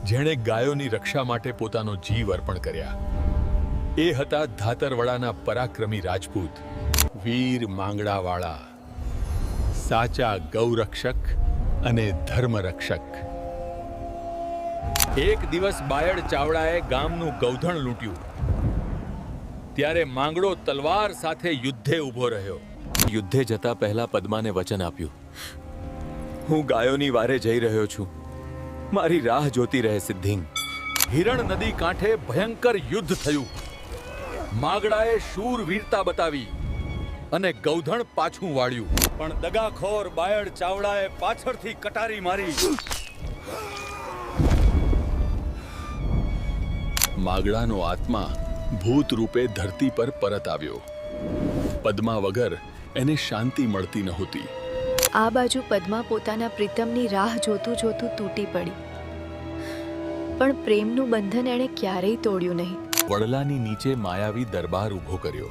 જેણે ગાયોની રક્ષા માટે પોતાનો જીવ અર્પણ કર્યા. એ હતા ધાતરવડાના પરાક્રમી રાજપૂત વીર માંગડાવાળા, સાચા ગૌરક્ષક અને ધર્મરક્ષક. એક દિવસ બાયડ ચાવડાએ ગામનું ગૌધણ લૂંટ્યું. ત્યારે માંગડો તલવાર સાથે યુદ્ધે ઊભો રહ્યો. યુદ્ધે જતા પહેલા પદ્માને વચન આપ્યું, હું ગાયોની વારે જઈ રહ્યો છું, મારી રાહ જોતી રહે સિદ્ધિંગ. હિરણ નદી કાંઠે ભયંકર યુદ્ધ થયું. માંગડાએ શૂરવીરતા બતાવી અને ગૌધણ પાછું વાળ્યું. પણ દગાખોર બાયડ ચાવડાએ પાછળથી કટારી મારી. માંગડાનો આત્મા ભૂત રૂપે ધરતી પર પરત આવ્યો. પદ્મા વગર એને શાંતિ મળતી નહોતી. આ બાજુ પદ્મા પોતાના પ્રીતમની રાહ જોતું જોતું તૂટી પડી. પણ પ્રેમનું બંધન એણે ક્યારેય તોડ્યું નહીં. વડલાની નીચે માયાવી દરબાર ઊભો કર્યો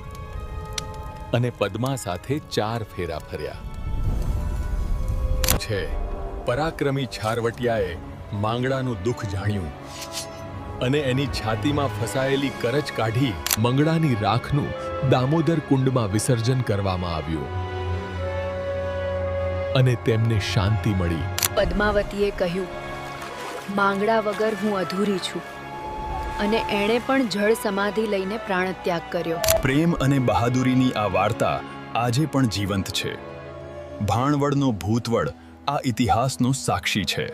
અને પદ્મા સાથે 4 ફેરા ફર્યા. છે પરાક્રમી છારવટિયાએ માંગડાનું દુઃખ જાણ્યું અને એની છાતીમાં ફસાયેલી કરચ કાઢી મંગળાની રાખનું દામોદર કુંડમાં વિસર્જન કરવામાં આવ્યું અને તેમને શાંતિ મળી. પદ્માવતીએ કહ્યું, માંગડા વગર હું અધૂરી છું. અને એણે પણ જળ સમાધિ લઈને પ્રાણત્યાગ કર્યો. પ્રેમ અને બહાદુરીની આ વાર્તા આજે પણ જીવંત છે. ભાણવડનો ભૂતવડ આ ઇતિહાસનો સાક્ષી છે.